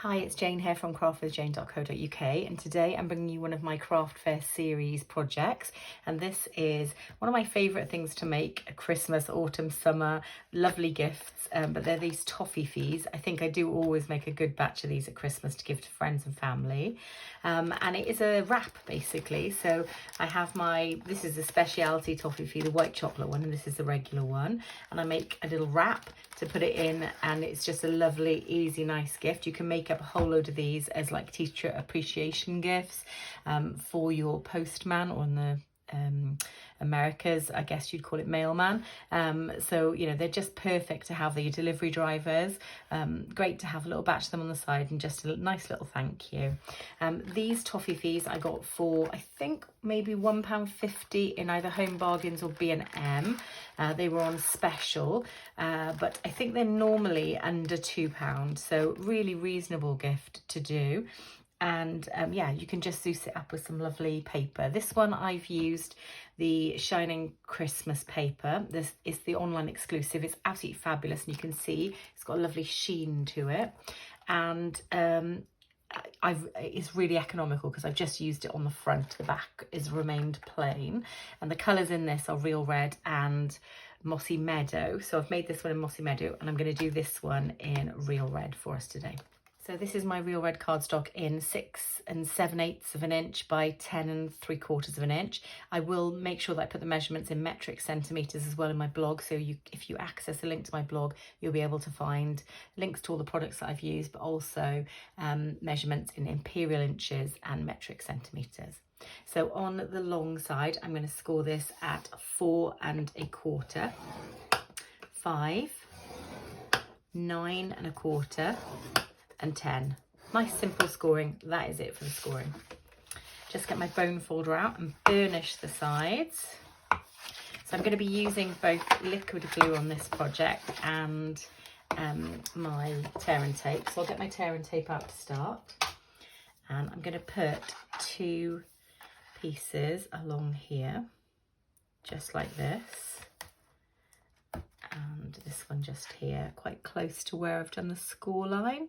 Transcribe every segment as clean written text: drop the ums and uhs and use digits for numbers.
Hi, it's Jayne here from craftwithjayne.co.uk, and today I'm bringing you one of my craft fair series projects, and this is one of my favourite things to make at Christmas, autumn, summer, lovely gifts, but they're these Toffifees. I think I do always make a good batch of these at Christmas to give to friends and family, and it is a wrap basically. So I have this is the speciality Toffifee, the white chocolate one, and this is the regular one, and I make a little wrap to put it in, and it's just a lovely, easy, nice gift. You can make up a whole load of these as like teacher appreciation gifts for your postman, or in the Americas, I guess you'd call it mailman. So, you know, they're just perfect to have the delivery drivers. Great to have a little batch of them on the side, and just a nice little thank you. These Toffifees I got for, I think, maybe £1.50 in either Home Bargains or B&M. They were on special, but I think they're normally under £2, so really reasonable gift to do. And yeah, you can just spruce it up with some lovely paper. This one I've used the Shining Christmas paper. This is the online exclusive. It's absolutely fabulous, and you can see it's got a lovely sheen to it. And it's really economical because I've just used it on the front. The back is remained plain, and the colours in this are Real Red and Mossy Meadow. So I've made this one in Mossy Meadow, and I'm going to do this one in Real Red for us today. So this is my Real Red cardstock in 6 7/8 of an inch by 10 3/4 of an inch. I will make sure that I put the measurements in metric centimetres as well in my blog. So if you access a link to my blog, you'll be able to find links to all the products that I've used, but also measurements in imperial inches and metric centimetres. So on the long side, I'm going to score this at 4 1/4, 5, 9 1/4, and 10. Nice simple scoring. That is it for the scoring. Just get my bone folder out and burnish the sides. So I'm going to be using both liquid glue on this project and my tear and tape. So I'll get my tear and tape out to start, and I'm going to put 2 pieces along here, just like this, and this one just here, quite close to where I've done the score line,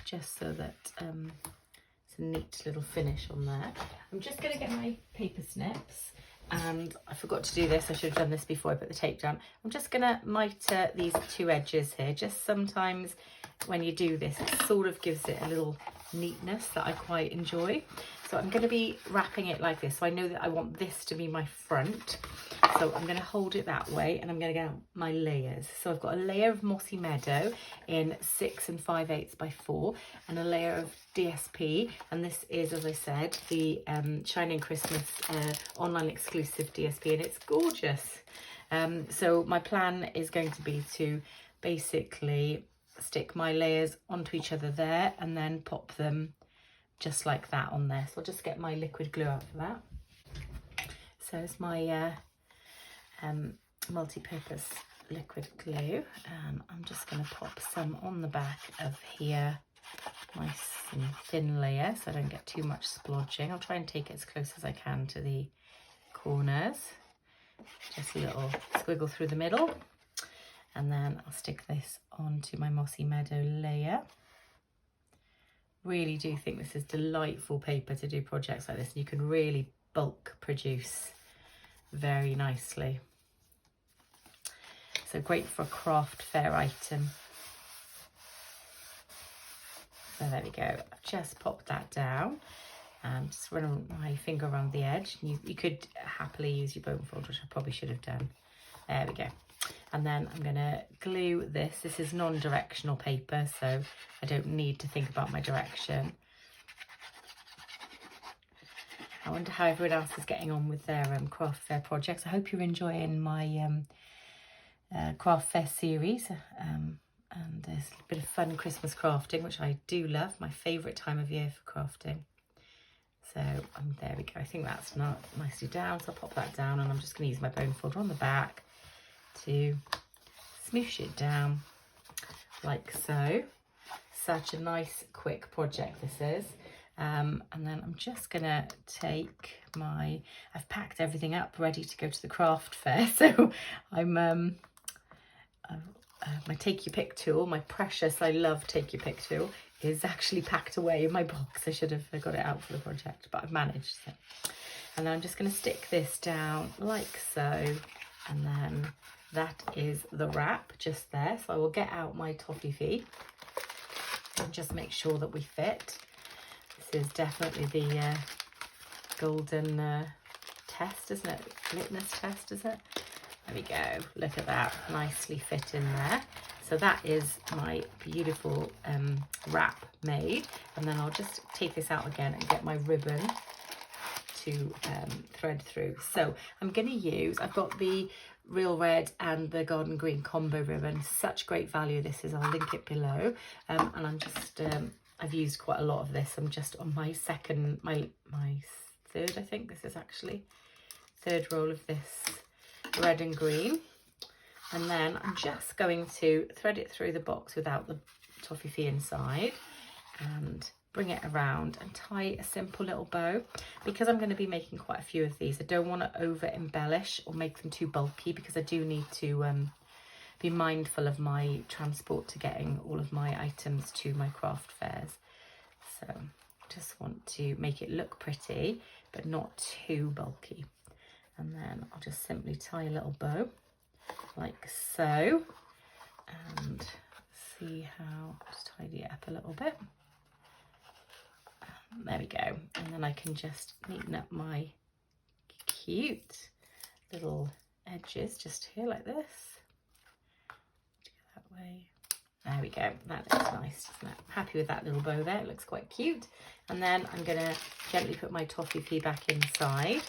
just so that it's a neat little finish on there. I'm just going to get my paper snips, and I forgot to do this. I should have done this before I put the tape down. I'm just going to miter these 2 edges here. Just sometimes when you do this, it sort of gives it a little neatness that I quite enjoy. So I'm going to be wrapping it like this. So I know that I want this to be my front. So I'm going to hold it that way, and I'm going to get out my layers. So I've got a layer of Mossy Meadow in 6 5/8 by 4, and a layer of DSP. And this is, as I said, the Shining Christmas online exclusive DSP, and it's gorgeous. So my plan is going to be to basically stick my layers onto each other there, and then pop them just like that on there. So I'll just get my liquid glue out for that. So it's my multi-purpose liquid glue, and I'm just going to pop some on the back of here, nice and thin layer, so I don't get too much splodging. I'll try and take it as close as I can to the corners, just a little squiggle through the middle, and then I'll stick this onto my Mossy Meadow layer. Really do think this is delightful paper to do projects like this, and you can really bulk produce very nicely. So great for a craft fair item. So there we go. I've just popped that down, and just run my finger around the edge. You could happily use your bone folder, which I probably should have done. There we go. And then I'm going to glue this. This is non-directional paper, so I don't need to think about my direction. I wonder how everyone else is getting on with their craft fair projects. I hope you're enjoying my craft fair series. And there's a bit of fun Christmas crafting, which I do love. My favourite time of year for crafting. So there we go. I think that's not nicely down. So I'll pop that down, and I'm just going to use my bone folder on the back to smoosh it down like so. Such a nice quick project this is. And then I'm just gonna take I've packed everything up ready to go to the craft fair. So I'm my take your pick tool, my precious, I love take your pick tool, is actually packed away in my box. I should have got it out for the project, but I've managed. So. And then I'm just going to stick this down like so, and then that is the wrap just there. So I will get out my Toffifee and just make sure that we fit. This is definitely the golden test, isn't it? Litmus test, is it? There we go. Look at that, nicely fit in there. So that is my beautiful wrap made. And then I'll just take this out again and get my ribbon to thread through. So I'm going to use, I've got the real red and the garden green combo ribbon. Such great value this is. I'll link it below. And I'm just, I've used quite a lot of this. I'm just on my second, my third, I think this is actually third roll of this red and green. And then I'm just going to thread it through the box without the Toffifee inside and bring it around and tie a simple little bow. Because I'm going to be making quite a few of these, I don't want to over embellish or make them too bulky, because I do need to be mindful of my transport to getting all of my items to my craft fairs. So just want to make it look pretty but not too bulky. And then I'll just simply tie a little bow like so, and see how, just tidy it up a little bit. There we go. And then I can just neaten up my cute little edges just here like this. That way. There we go. That looks nice, doesn't it? Happy with that little bow there. It looks quite cute. And then I'm going to gently put my Toffifee back inside.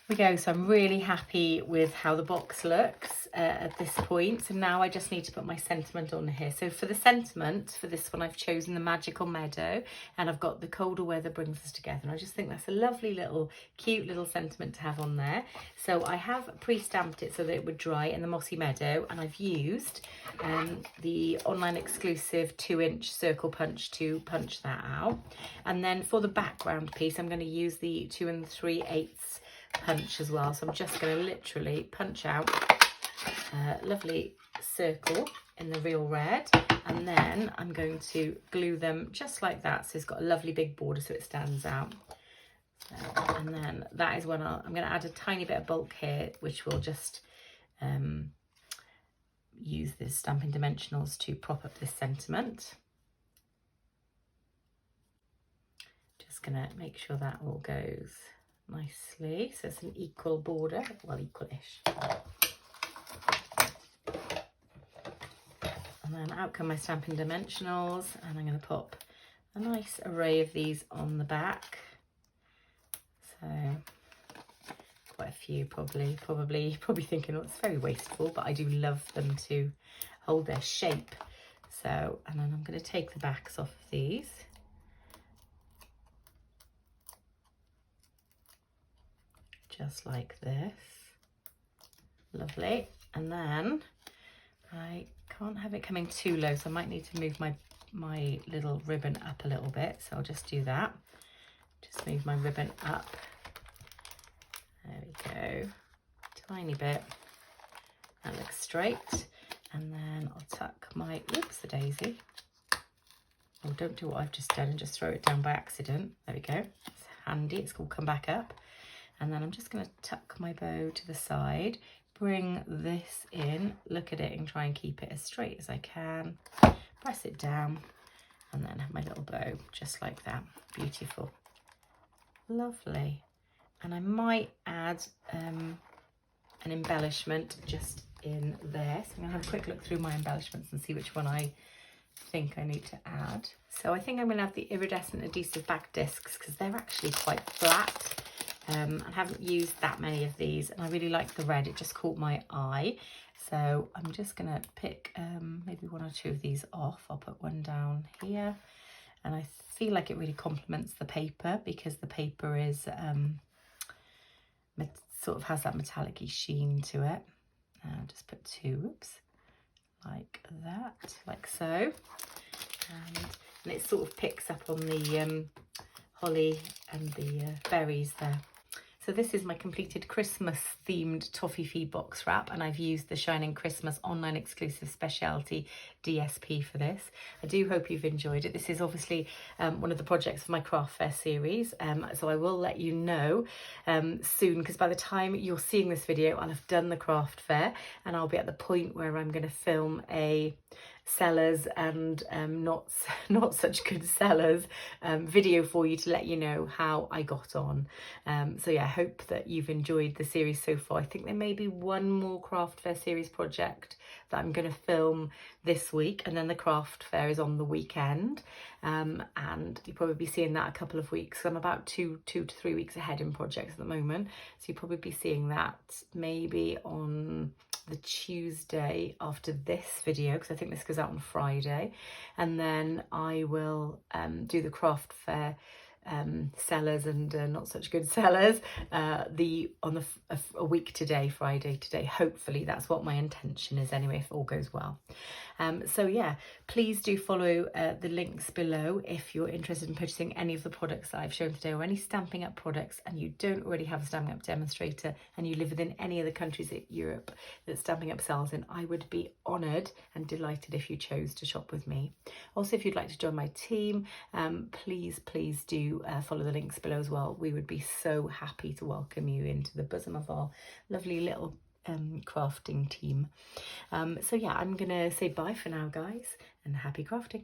We go. So I'm really happy with how the box looks at this point. So now I just need to put my sentiment on here. So for the sentiment for this one, I've chosen the Magical Meadow, and I've got the colder weather brings us together. And I just think that's a lovely little cute little sentiment to have on there. So I have pre-stamped it so that it would dry in the Mossy Meadow, and I've used the online exclusive 2-inch circle punch to punch that out. And then for the background piece, I'm going to use the 2 3/8 punch as well. So I'm just going to literally punch out a lovely circle in the real red, and then I'm going to glue them just like that, so it's got a lovely big border so it stands out. So, and then that is when I'm going to add a tiny bit of bulk here, which will just use the Stampin' Dimensionals to prop up this sentiment. Just going to make sure that all goes nicely, so it's an equal border, well, equal-ish. And then out come my Stampin' Dimensionals, and I'm going to pop a nice array of these on the back. So quite a few, probably thinking, oh, it's very wasteful, but I do love them to hold their shape. So, and then I'm going to take the backs off of these. Just like this. Lovely. And then I can't have it coming too low, so I might need to move my little ribbon up a little bit. So I'll just do that. Just move my ribbon up. There we go. Tiny bit. That looks straight. And then I'll tuck my, oops, the daisy. Oh, don't do what I've just done and just throw it down by accident. There we go. It's handy. It's all come back up. And then I'm just going to tuck my bow to the side, bring this in, look at it and try and keep it as straight as I can. Press it down and then have my little bow just like that. Beautiful. Lovely. And I might add an embellishment just in there. So I'm going to have a quick look through my embellishments and see which one I think I need to add. So I think I'm going to have the iridescent adhesive back discs because they're actually quite flat. I haven't used that many of these, and I really like the red. It just caught my eye. So I'm just going to pick maybe 1 or 2 of these off. I'll put one down here. And I feel like it really complements the paper because the paper is sort of has that metallic-y sheen to it. I'll just put 2, oops, like that, like so. And it sort of picks up on the holly and the berries there. So this is my completed Christmas themed Toffifee box wrap, and I've used the Shining Christmas online exclusive specialty DSP for this. I do hope you've enjoyed it. This is obviously one of the projects of my craft fair series, so I will let you know soon, because by the time you're seeing this video I'll have done the craft fair and I'll be at the point where I'm going to film a sellers and not such good sellers video for you to let you know how I got on. So yeah, I hope that you've enjoyed the series so far. I think there may be one more craft fair series project that I'm going to film this week, and then the craft fair is on the weekend, and you'll probably be seeing that a couple of weeks. I'm about two to 3 weeks ahead in projects at the moment, so you'll probably be seeing that maybe on the Tuesday after this video, because I think this goes out on Friday, and then I will do the craft fair sellers and not such good sellers on a week today, Friday today. Hopefully that's what my intention is anyway, if all goes well. So yeah, please do follow the links below if you're interested in purchasing any of the products that I've shown today, or any Stampin' Up products, and you don't already have a Stampin' Up demonstrator and you live within any of the countries in Europe that Stampin' Up sells in. I would be honoured and delighted if you chose to shop with me. Also, if you'd like to join my team, please do follow the links below as well. We would be so happy to welcome you into the bosom of our lovely little crafting team. So yeah, I'm gonna say bye for now, guys, and happy crafting.